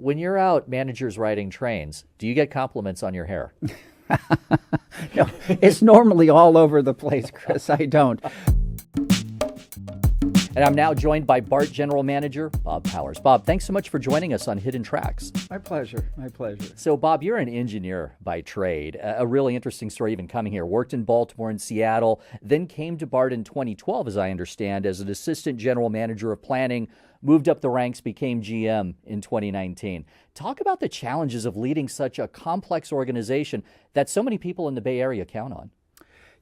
when you're out managers riding trains, do you get compliments on your hair? No, it's normally all over the place, Chris. I don't. And I'm now joined by BART General Manager Bob Powers. Bob, thanks so much for joining us on Hidden Tracks. My pleasure. My pleasure. So, Bob, you're an engineer by trade. A really interesting story even coming here. Worked in Baltimore and Seattle, then came to BART in 2012, as I understand, as an assistant general manager of planning, moved up the ranks, became GM in 2019. Talk about the challenges of leading such a complex organization that so many people in the Bay Area count on.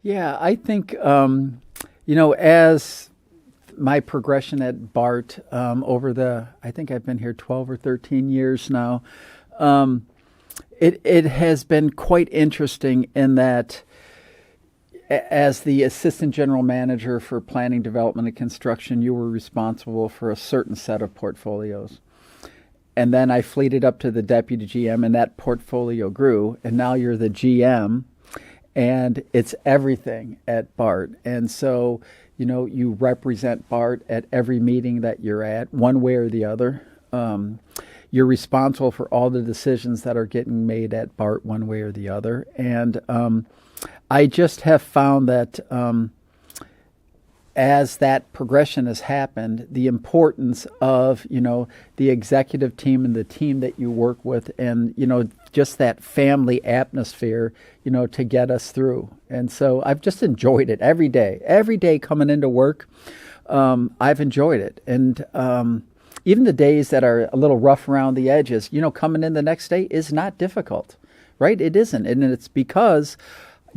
Yeah, I think, as my progression at BART I think I've been here 12 or 13 years now. It has been quite interesting in that as the assistant general manager for planning, development, and construction, you were responsible for a certain set of portfolios. And then I fleeted up to the deputy GM, and that portfolio grew, and now you're the GM, and it's everything at BART. And so you represent BART at every meeting that you're at, one way or the other. You're responsible for all the decisions that are getting made at BART one way or the other. And I just have found that as that progression has happened, the importance of, the executive team and the team that you work with and, just that family atmosphere, to get us through. And so I've just enjoyed it every day coming into work. I've enjoyed it. And even the days that are a little rough around the edges, coming in the next day is not difficult, right? It isn't. And it's because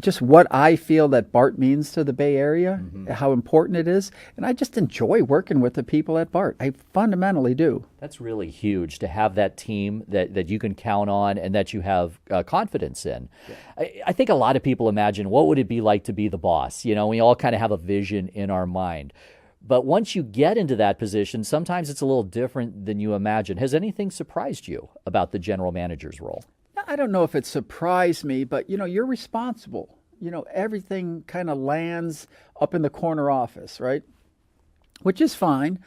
just what I feel that BART means to the Bay Area, how important it is. And I just enjoy working with the people at BART. I fundamentally do. That's really huge to have that team that you can count on and that you have confidence in. Yeah. I think a lot of people imagine, what would it be like to be the boss? We all kind of have a vision in our mind. But once you get into that position, sometimes it's a little different than you imagine. Has anything surprised you about the general manager's role? I don't know if it surprised me, but, you're responsible. Everything kind of lands up in the corner office, right? Which is fine.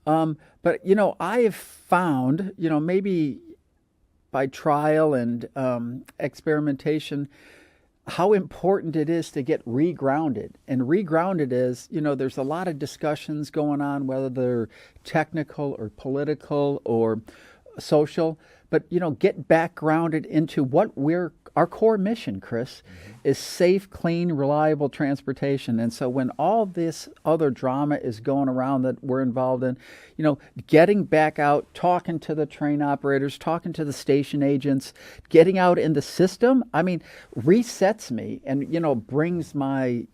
But, I have found, maybe by trial and experimentation, how important it is to get regrounded. And regrounded is, there's a lot of discussions going on, whether they're technical or political or social, but, get back grounded into what our core mission, Chris, is safe, clean, reliable transportation. And so when all this other drama is going around that we're involved in, getting back out, talking to the train operators, talking to the station agents, getting out in the system, resets me and, brings my,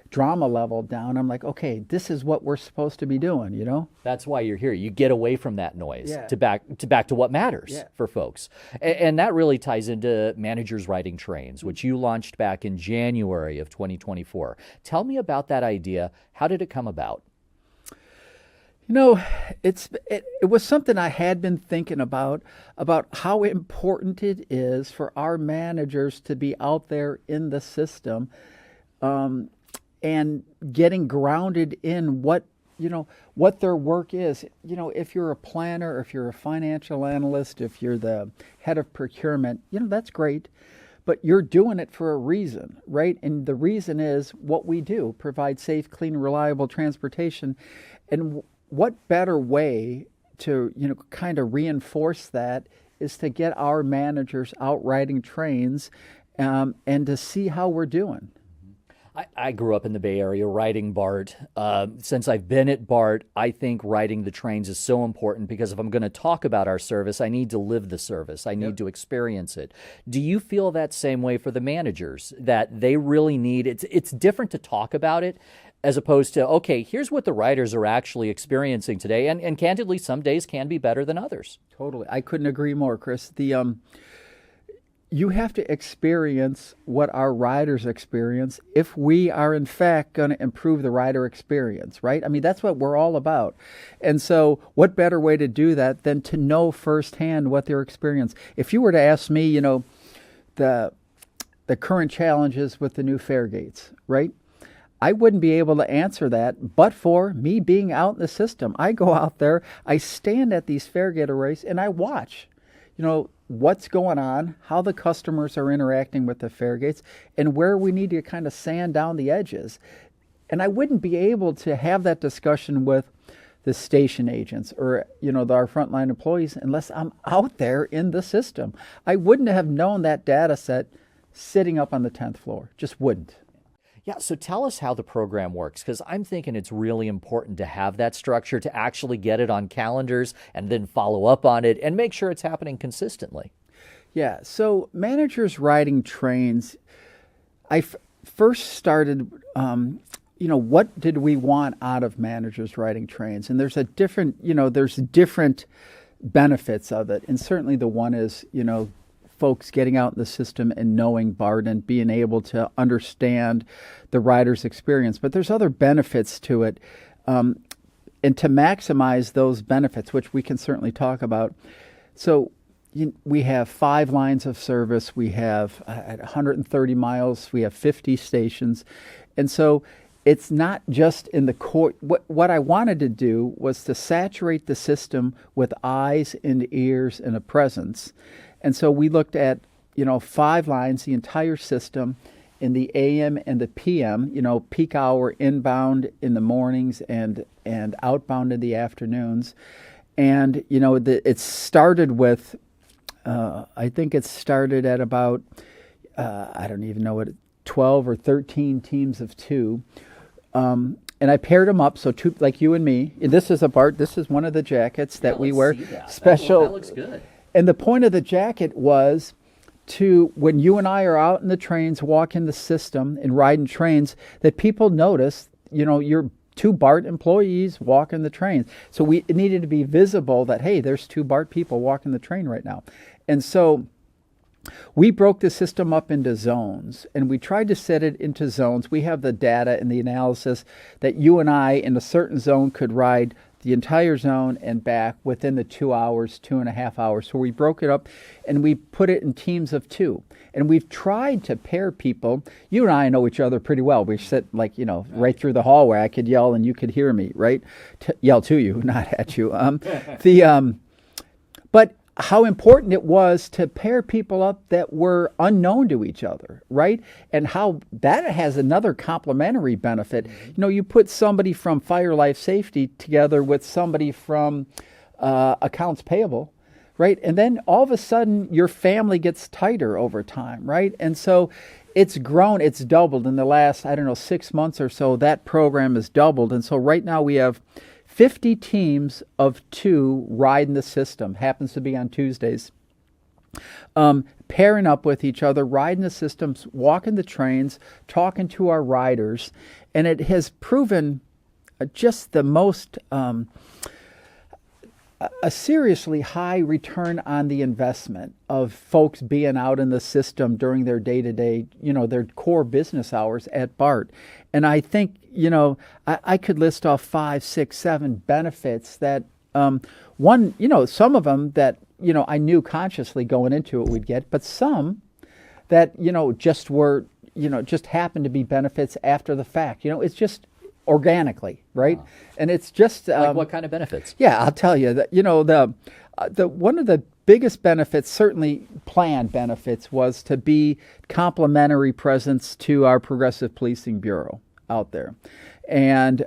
drama level down. I'm like, okay, this is what we're supposed to be doing, That's why you're here. You get away from that noise to back to what matters for folks. And that really ties into managers riding trains, which you launched back in January of 2024. Tell me about that idea. How did it come about? It was something I had been thinking about how important it is for our managers to be out there in the system, and getting grounded in what their work is. If you're a planner, if you're a financial analyst, if you're the head of procurement, that's great, but you're doing it for a reason, right? And the reason is what we do, provide safe, clean, reliable transportation. And what better way to, kind of reinforce that is to get our managers out riding trains, and to see how we're doing. I grew up in the Bay Area riding BART. Since I've been at BART, I think riding the trains is so important because if I'm going to talk about our service, I need to live the service. I need to experience it. Do you feel that same way for the managers, that they really need, it's different to talk about it as opposed to, okay, here's what the riders are actually experiencing today. And candidly, some days can be better than others. Totally. I couldn't agree more, Chris. You have to experience what our riders experience if we are in fact going to improve the rider experience, right? That's what we're all about. And so what better way to do that than to know firsthand what their experience. If you were to ask me, the current challenges with the new fare gates, right? I wouldn't be able to answer that but for me being out in the system. I go out there, I stand at these fare gate arrays, and I watch, what's going on, how the customers are interacting with the fare gates, and where we need to kind of sand down the edges. And I wouldn't be able to have that discussion with the station agents or, our frontline employees unless I'm out there in the system. I wouldn't have known that data set sitting up on the 10th floor. Just wouldn't. Yeah, so tell us how the program works, because I'm thinking it's really important to have that structure, to actually get it on calendars and then follow up on it and make sure it's happening consistently. Yeah, so managers riding trains, I first started, what did we want out of managers riding trains? And there's there's different benefits of it. And certainly the one is, folks getting out in the system and knowing BART and being able to understand the rider's experience. But there's other benefits to it. And to maximize those benefits, which we can certainly talk about. So we have 5 lines of service. We have at 130 miles, we have 50 stations. And so it's not just in the core. What I wanted to do was to saturate the system with eyes and ears and a presence. And so we looked at, 5 lines, the entire system in the AM and the PM, peak hour inbound in the mornings and outbound in the afternoons. And, it started with, I think it started at about, I don't even know what, 12 or 13 teams of 2. And I paired them up, so 2, like you and me. This is a BART. This is one of the jackets that we wear. Special. That looks good. And the point of the jacket was to, when you and I are out in the trains, walking the system and riding trains, that people notice, you're 2 BART employees walking the trains. So it needed to be visible that, hey, there's 2 BART people walking the train right now. And so we broke the system up into zones, and we tried to set it into zones. We have the data and the analysis that you and I in a certain zone could ride the entire zone and back within the 2 hours, 2.5 hours. So we broke it up and we put it in teams of 2. And we've tried to pair people. You and I know each other pretty well. We sit right through the hallway. I could yell and you could hear me, right? Yell to you, not at you. But how important it was to pair people up that were unknown to each other, right? And how that has another complementary benefit. You put somebody from fire life safety together with somebody from accounts payable, right? And then all of a sudden your family gets tighter over time, right? And so it's grown, it's doubled in the last, 6 months or so. That program has doubled. And so right now we have 50 teams of 2 riding the system, happens to be on Tuesdays, pairing up with each other, riding the systems, walking the trains, talking to our riders. And it has proven just the most, a seriously high return on the investment of folks being out in the system during their day-to-day, their core business hours at BART. And I think, I could list off 5, 6, 7 benefits that, some of them that, I knew consciously going into it we'd get, but some that, just were, just happened to be benefits after the fact. It's just organically, right? Wow. And it's just like what kind of benefits? Yeah, I'll tell you that. The one of the biggest benefits, certainly planned benefits, was to be complementary presence to our Progressive Policing Bureau out there, and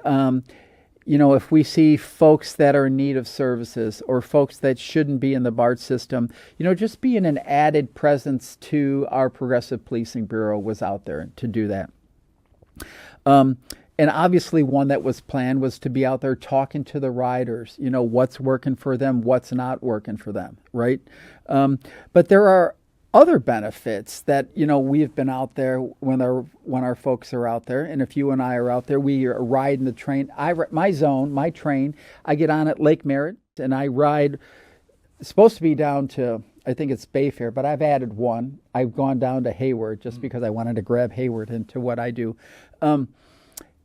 if we see folks that are in need of services or folks that shouldn't be in the BART system, just being an added presence to our Progressive Policing Bureau was out there to do that. And obviously one that was planned was to be out there talking to the riders, what's working for them, what's not working for them, right? But there are other benefits that, we've been out there when our folks are out there. And if you and I are out there, we are riding the train. My train, I get on at Lake Merritt and I ride, it's supposed to be down to, I think it's Bayfair, but I've added one. I've gone down to Hayward just because I wanted to grab Hayward into what I do.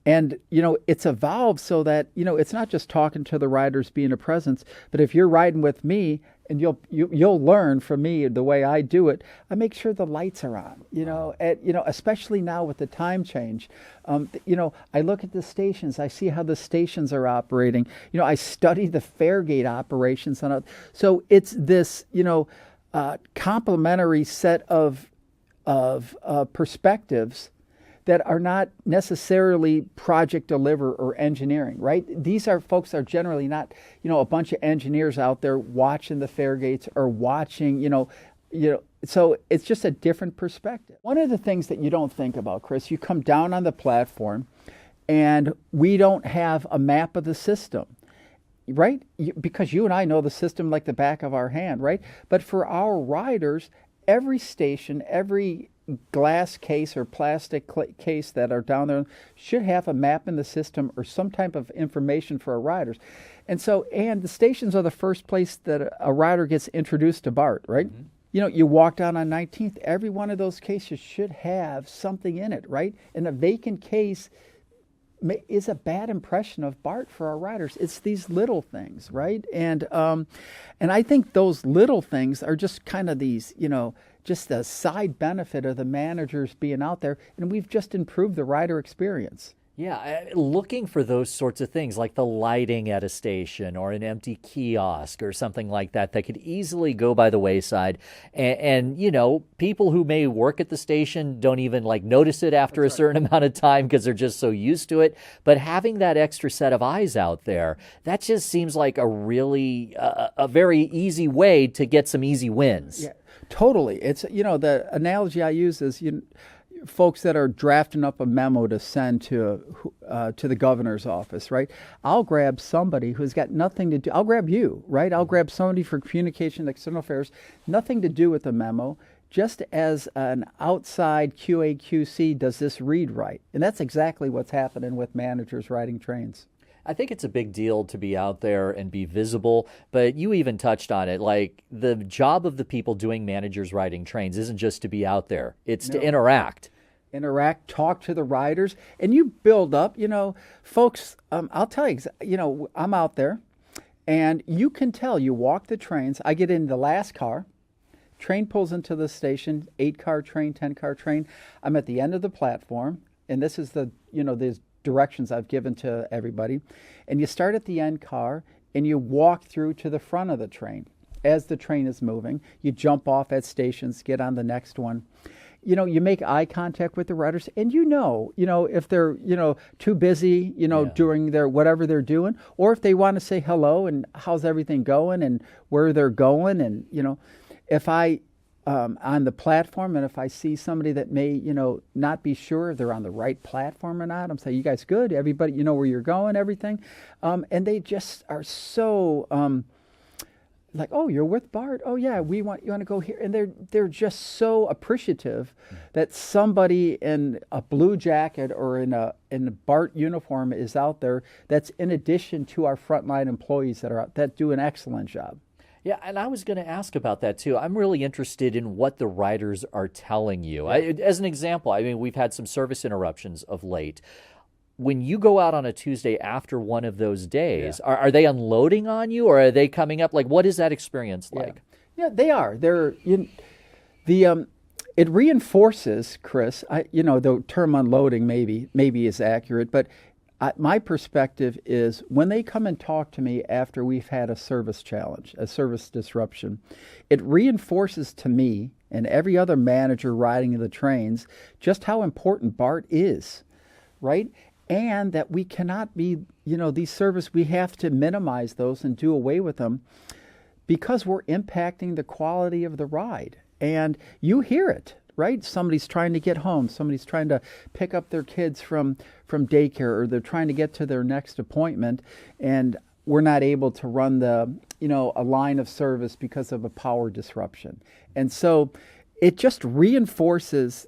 And, it's evolved so that, it's not just talking to the riders, being a presence, but if you're riding with me, and you'll learn from me the way I do it. I make sure the lights are on, especially now with the time change. I look at the stations. I see how the stations are operating. I study the fare gate operations. So it's this, complementary set of perspectives that are not necessarily project deliver or engineering, right? These are folks are generally not, a bunch of engineers out there watching the fare gates or watching, so it's just a different perspective. One of the things that you don't think about, Chris, you come down on the platform and we don't have a map of the system, right? Because you and I know the system like the back of our hand, right? But for our riders, every station, every glass case or plastic case that are down there should have a map in the system or some type of information for our riders. And the stations are the first place that a rider gets introduced to BART, right? Mm-hmm. You walk down on 19th, every one of those cases should have something in it, right? And a vacant case is a bad impression of BART for our riders. It's these little things, right? And I think those little things are just kind of these, just a side benefit of the managers being out there, and we've just improved the rider experience. Yeah, looking for those sorts of things like the lighting at a station or an empty kiosk or something like that could easily go by the wayside. And people who may work at the station don't even notice it after a certain amount of time because they're just so used to it. But having that extra set of eyes out there, that just seems like a really, a very easy way to get some easy wins. Yeah, totally. It's, the analogy I use is, folks that are drafting up a memo to send to the governor's office, right? I'll grab somebody who's got nothing to do. I'll grab you, right? I'll grab somebody for communication, external affairs, nothing to do with the memo. Just as an outside QA/QC, does this read right? And that's exactly what's happening with managers riding trains. I think it's a big deal to be out there and be visible, but you even touched on it. The job of the people doing managers riding trains isn't just to be out there. It's to interact, talk to the riders, and you build up, folks, I'll tell you, I'm out there and you can tell, you walk the trains. I get in the last car, train pulls into the station, 8-car train, 10-car train. I'm at the end of the platform, and this is the directions I've given to everybody. And you start at the end car and you walk through to the front of the train. As the train is moving, you jump off at stations, get on the next one. You make eye contact with the riders, and if they're, too busy, during their whatever they're doing, or if they want to say hello and how's everything going and where they're going. And, if I, on the platform, and if I see somebody that may, not be sure if they're on the right platform or not, I'm saying, you guys good? Everybody, where you're going, everything. And they just are so, oh, you're with BART? Oh yeah, you want to go here? And they're just so appreciative that somebody in a blue jacket or in a BART uniform is out there. That's in addition to our frontline employees that do an excellent job. Yeah, and I was going to ask about that too. I'm really interested in what the riders are telling you. As an example, we've had some service interruptions of late. When you go out on a Tuesday after one of those days, are they unloading on you, or are they coming up? What is that experience like? Yeah, they are. It reinforces, Chris. The term unloading maybe is accurate, but my perspective is when they come and talk to me after we've had a service challenge, a service disruption, it reinforces to me and every other manager riding the trains just how important BART is, right? And that we cannot be, these service, we have to minimize those and do away with them because we're impacting the quality of the ride. And you hear it, right? Somebody's trying to get home. Somebody's trying to pick up their kids from daycare, or they're trying to get to their next appointment. And we're not able to run a line of service because of a power disruption. And so it just reinforces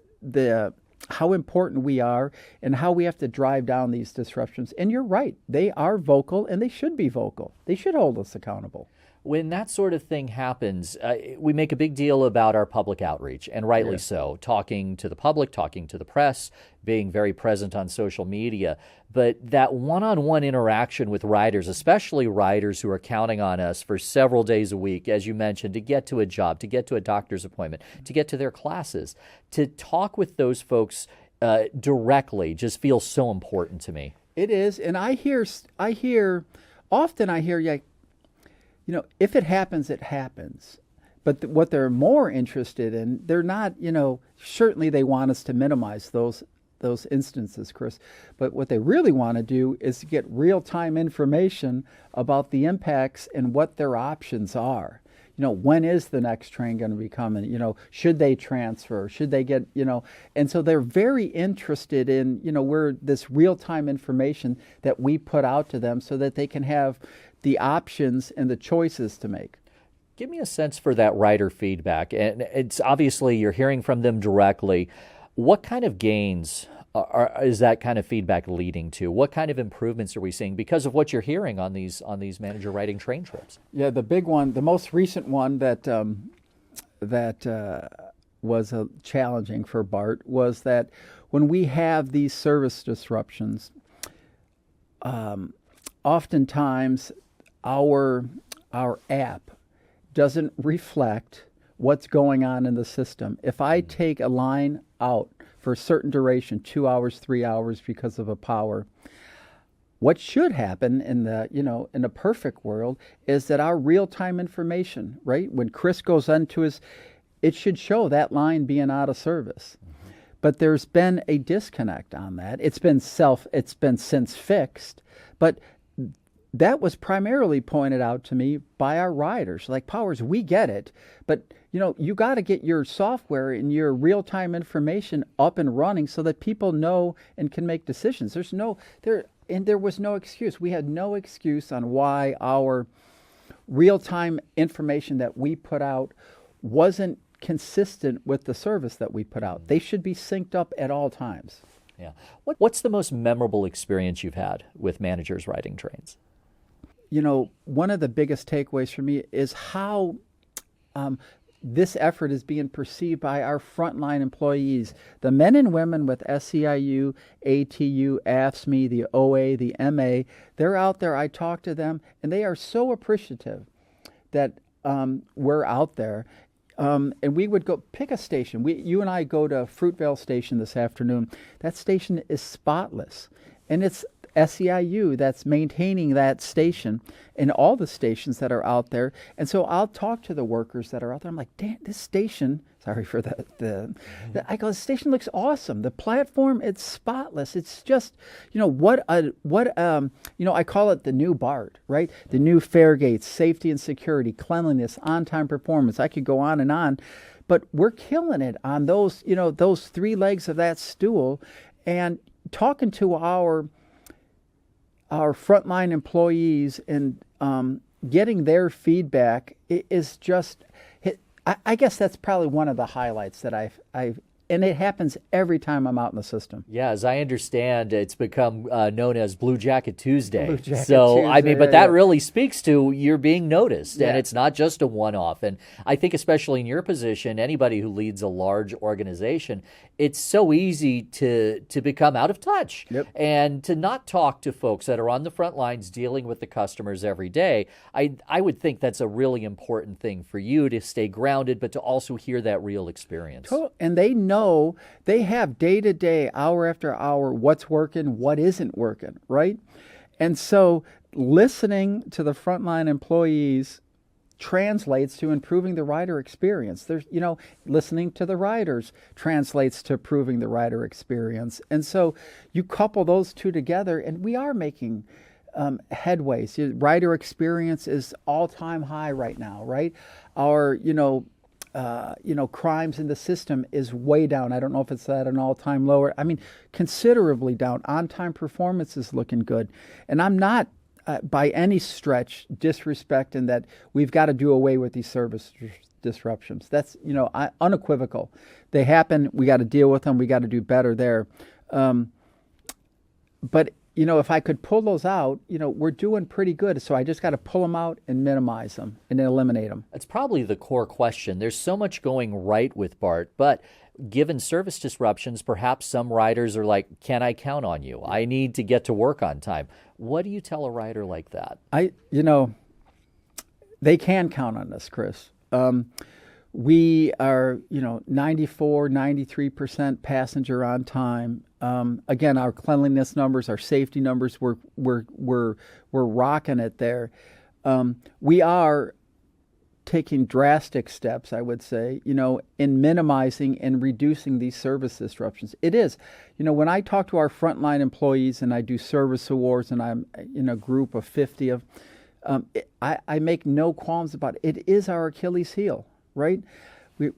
how important we are and how we have to drive down these disruptions. And you're right. They are vocal, and they should be vocal. They should hold us accountable. When that sort of thing happens, we make a big deal about our public outreach, and rightly Yeah. so, talking to the public, talking to the press, being very present on social media. But that one-on-one interaction with riders, especially riders who are counting on us for several days a week, as you mentioned, to get to a job, to get to a doctor's appointment, to get to their classes, to talk with those folks directly just feels so important to me. It is, and often I hear, yeah, if it happens, it happens. But what they're more interested in, they're not, certainly they want us to minimize those instances, Chris. But what they really want to do is to get real-time information about the impacts and what their options are. When is the next train going to be coming? Should they transfer? Should they get, and so they're very interested in, where this real-time information that we put out to them so that they can have the options and the choices to make. Give me a sense for that rider feedback. And it's obviously you're hearing from them directly. What kind of gains is that kind of feedback leading to? What kind of improvements are we seeing because of what you're hearing on these manager riding train trips? Yeah, the big one, the most recent one that was challenging for BART was that when we have these service disruptions, oftentimes our app doesn't reflect what's going on in the system. If I take a line out for a certain duration, 2 hours, 3 hours because of a power, what should happen in a perfect world is that our real-time information, right? When Chris goes into it should show that line being out of service. Mm-hmm. But there's been a disconnect on that. It's been since fixed, but that was primarily pointed out to me by our riders. Like, Powers, we get it, but you got to get your software and your real-time information up and running so that people know and can make decisions. There was no excuse. We had no excuse on why our real-time information that we put out wasn't consistent with the service that we put out. They should be synced up at all times. Yeah. What's the most memorable experience you've had with managers riding trains? One of the biggest takeaways for me is how this effort is being perceived by our frontline employees, the men and women with SEIU, ATU, AFSCME, the OA, the MA. They're out there. I talk to them, and they are so appreciative that we're out there. And we would go pick a station. You and I go to Fruitvale Station this afternoon. That station is spotless, and it's SEIU that's maintaining that station and all the stations that are out there. And so I'll talk to the workers that are out there. I'm like, damn, this station, sorry for I go, the station looks awesome. The platform, it's spotless. It's just, I call it the new BART, right? The new fare gates, safety and security, cleanliness, on-time performance. I could go on and on, but we're killing it on those three legs of that stool. And talking to our frontline employees and getting their feedback is just, I guess that's probably one of the highlights that I've and it happens every time I'm out in the system. Yeah, as I understand, it's become known as Blue Jacket Tuesday. Blue Jacket so, Tuesday, I mean, but that really speaks to you're being noticed, Yeah. and it's not just a one-off. And I think especially in your position, anybody who leads a large organization, it's so easy to become out of touch Yep. and to not talk to folks that are on the front lines dealing with the customers every day. I would think that's a really important thing for you to stay grounded, but to also hear that real experience. And they know, they have day to day, hour after hour, what's working, what isn't working, right? And so listening to the frontline employees translates to improving the rider experience. There's, listening to the riders translates to improving the rider experience. And so you couple those two together, and we are making headways. Rider experience is all-time high right now, right? Our, crimes in the system is way down. I don't know if it's at an all-time low. I mean, considerably down. On-time performance is looking good. And I'm not by any stretch disrespecting that we've got to do away with these service disruptions. That's, unequivocal. They happen. We got to deal with them. We got to do better there. But if I could pull those out, we're doing pretty good. So I just got to pull them out and minimize them and then eliminate them. That's probably the core question. There's so much going right with BART, but given service disruptions, perhaps some riders are like, can I count on you? I need to get to work on time. What do you tell a rider like that? They can count on us, Chris. We are, 94, 93% passenger on time. Again, our cleanliness numbers, our safety numbers, we're rocking it there. We are taking drastic steps, I would say, in minimizing and reducing these service disruptions. It is, when I talk to our frontline employees and I do service awards and I'm in a group of 50 of, I make no qualms about it. It is our Achilles heel, right?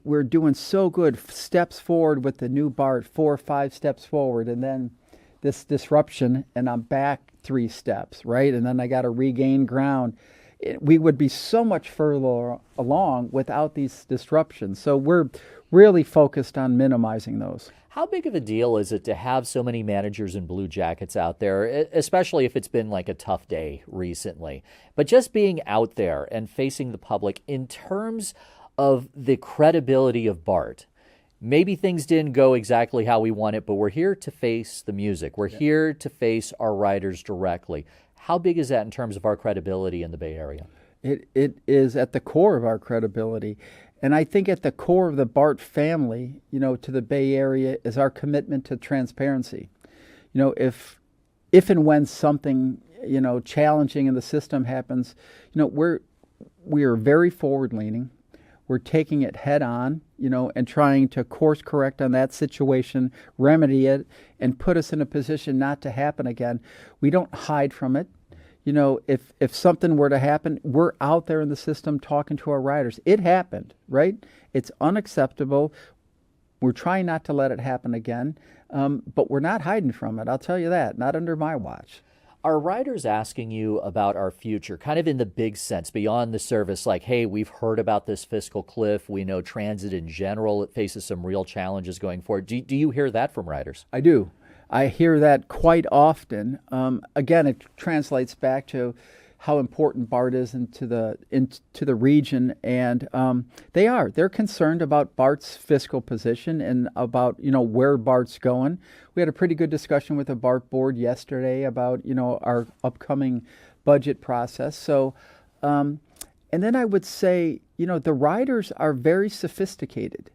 We're doing so good, steps forward with the new BART, 4 or 5 steps forward, and then this disruption, and I'm back 3 steps, right? And then I got to regain ground. We would be so much further along without these disruptions. So we're really focused on minimizing those. How big of a deal is it to have so many managers and blue jackets out there, especially if it's been like a tough day recently? But just being out there and facing the public in terms of the credibility of BART. Maybe things didn't go exactly how we want it, but we're here to face the music. We're here to face our riders directly. How big is that in terms of our credibility in the Bay Area? It is at the core of our credibility. And I think at the core of the BART family, to the Bay Area is our commitment to transparency. If and when something, challenging in the system happens, we are very forward-leaning. We're taking it head on, and trying to course correct on that situation, remedy it, and put us in a position not to happen again. We don't hide from it. If something were to happen, we're out there in the system talking to our riders. It happened, right? It's unacceptable. We're trying not to let it happen again, but we're not hiding from it. I'll tell you that, not under my watch. Are riders asking you about our future, kind of in the big sense, beyond the service, like, hey, we've heard about this fiscal cliff. We know transit in general, it faces some real challenges going forward. Do you hear that from riders? I do. I hear that quite often. Again, it translates back to how important BART is into the region, and they're concerned about BART's fiscal position and about where BART's going. We had a pretty good discussion with the BART board yesterday about our upcoming budget process. So, and then I would say the riders are very sophisticated,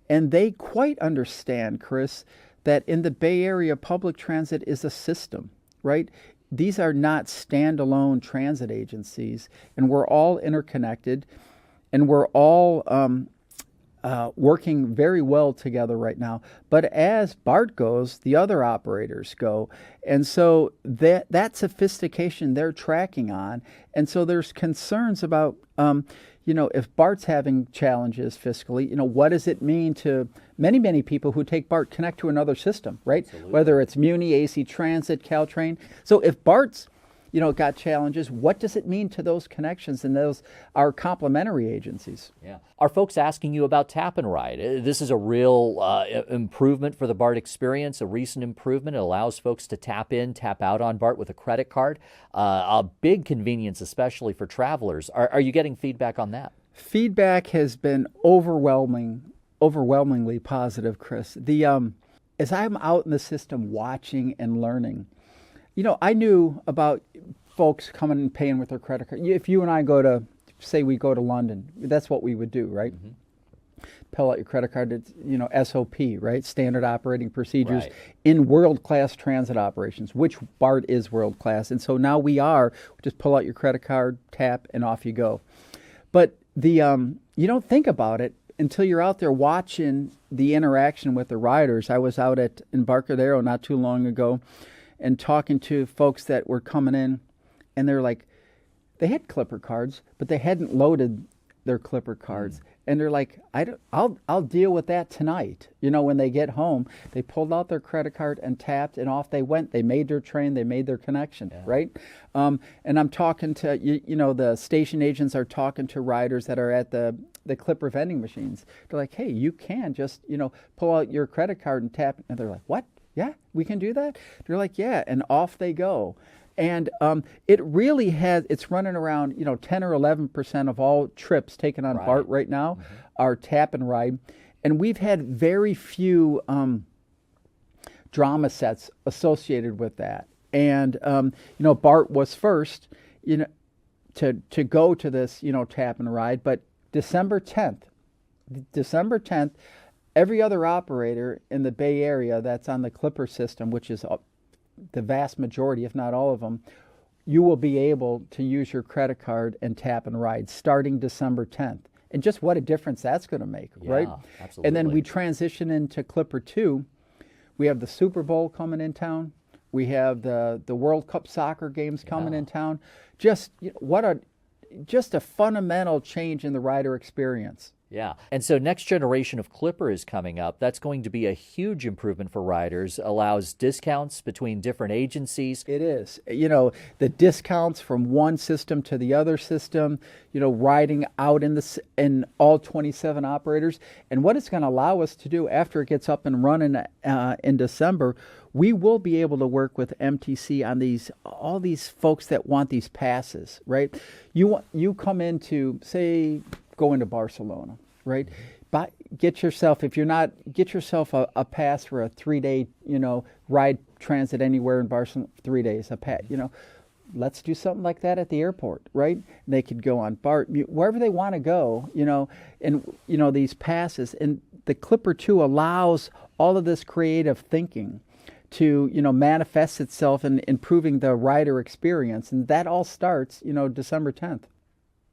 and they quite understand, Chris, that in the Bay Area, public transit is a system, right? These are not standalone transit agencies, and we're all interconnected, and we're all working very well together right now. But as BART goes, the other operators go, and so that sophistication they're tracking on, and so there's concerns about if BART's having challenges fiscally, what does it mean to many people who take BART connect to another system, right? Absolutely. Whether it's Muni, AC Transit, Caltrain. So if BART's, got challenges, what does it mean to those connections? And those are complementary agencies. Yeah. Are folks asking you about Tap and Ride? This is a real improvement for the BART experience, a recent improvement. It allows folks to tap in, tap out on BART with a credit card. A big convenience, especially for travelers. Are you getting feedback on that? Feedback has been overwhelmingly positive, Chris. As I'm out in the system watching and learning, I knew about folks coming and paying with their credit card. If you and I we go to London, that's what we would do, right? Mm-hmm. Pull out your credit card. It's, SOP, right? Standard operating procedures in world-class transit operations, which BART is world-class. And so now we just pull out your credit card, tap, and off you go. But you don't think about it until you're out there watching the interaction with the riders. I was out at Embarcadero not too long ago and talking to folks that were coming in, and they're like, they had Clipper cards, but they hadn't loaded their Clipper cards. And they're like, I'll deal with that tonight. When they get home, they pulled out their credit card and tapped, and off they went. They made their train, they made their connection, right? And I'm talking to, the station agents are talking to riders that are at the Clipper vending machines. They're like, hey, you can just, pull out your credit card and tap. And they're like, what? yeah, we can do that. They're like, yeah, and off they go. And it really it's running around, 10 or 11% of all trips taken on BART right now are tap and ride. And we've had very few drama sets associated with that. And, BART was first, to go to this, tap and ride. But December 10th, every other operator in the Bay Area that's on the Clipper system, which is the vast majority, if not all of them, you will be able to use your credit card and tap and ride starting December 10th. And just what a difference that's going to make, right? Absolutely. And then we transition into Clipper 2. We have the Super Bowl coming in town. We have the World Cup soccer games coming in town. Just just a fundamental change in the rider experience. Yeah. And so next generation of Clipper is coming up. That's going to be a huge improvement for riders, allows discounts between different agencies. It is. The discounts from one system to the other system, riding out in all 27 operators. And what it's going to allow us to do after it gets up and running in December, we will be able to work with MTC on all these folks that want these passes, right? You come into, say, go into Barcelona, right? Get yourself a pass for a 3-day, ride transit anywhere in Barcelona, 3 days, let's do something like that at the airport, right? They could go on BART, wherever they want to go, and, these passes. And the Clipper 2 allows all of this creative thinking to, manifest itself in improving the rider experience. And that all starts, December 10th.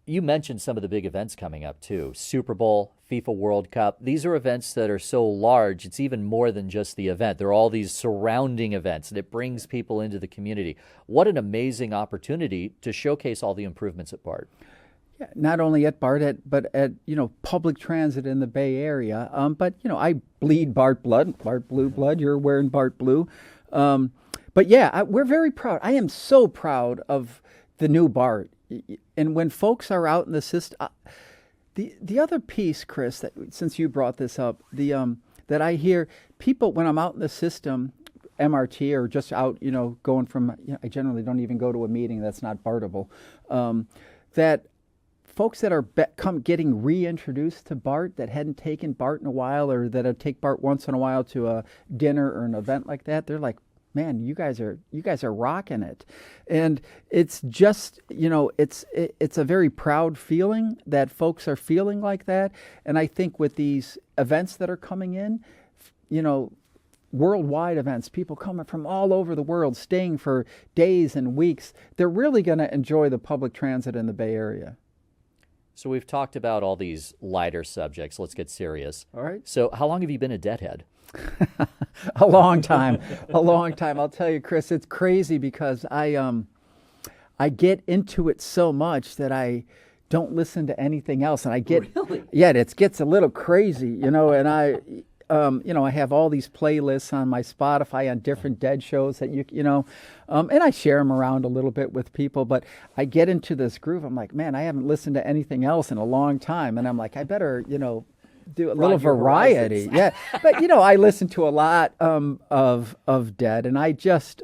You mentioned some of the big events coming up too. Super Bowl, FIFA World Cup. These are events that are so large, it's even more than just the event. There are all these surrounding events, and it brings people into the community. What an amazing opportunity to showcase all the improvements at BART. Yeah, not only at BART, but at public transit in the Bay Area. But I bleed BART blood, BART blue blood. You're wearing BART blue. But yeah, we're very proud. I am so proud of the new BART. And when folks are out in the system, the other piece, Chris, that since you brought this up, that I hear people when I'm out in the system, MRT or just out, going from, I generally don't even go to a meeting that's not BARTable, that folks that are getting reintroduced to BART that hadn't taken BART in a while, or that take BART once in a while to a dinner or an event like that, they're like, man, you guys are rocking it. And it's just, it's a very proud feeling that folks are feeling like that. And I think with these events that are coming in, worldwide events, people coming from all over the world, staying for days and weeks, they're really going to enjoy the public transit in the Bay Area. So we've talked about all these lighter subjects. Let's get serious. All right. So how long have you been a deadhead? A long time. I'll tell you, Chris, it's crazy because I get into it so much that I don't listen to anything else, and I get it gets a little crazy, and I have all these playlists on my Spotify on different Dead shows that and I share them around a little bit with people, but I get into this groove. I'm like, man, I haven't listened to anything else in a long time, and I'm like, I better, do a little variety. Yeah. But, I listen to a lot of Dead, and I just,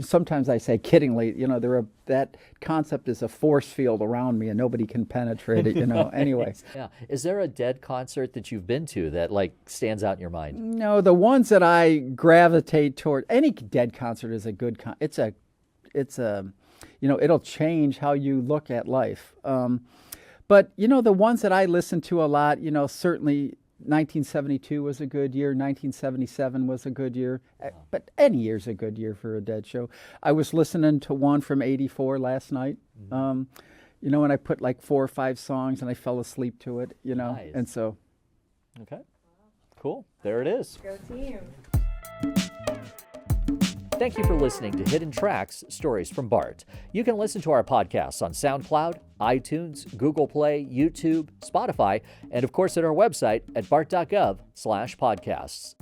sometimes I say kiddingly, that concept is a force field around me and nobody can penetrate it, anyway. Yeah. Is there a Dead concert that you've been to that stands out in your mind? No, the ones that I gravitate toward, any Dead concert is a good it's a it'll change how you look at life. But, the ones that I listen to a lot, certainly 1972 was a good year. 1977 was a good year. But any year's a good year for a Dead show. I was listening to one from 84 last night, and I put 4 or 5 songs and I fell asleep to it, Nice. And so. Okay. Cool. There it is. Go team. Thank you for listening to Hidden Tracks, Stories from BART. You can listen to our podcasts on SoundCloud, iTunes, Google Play, YouTube, Spotify, and of course at our website at bart.gov/podcasts.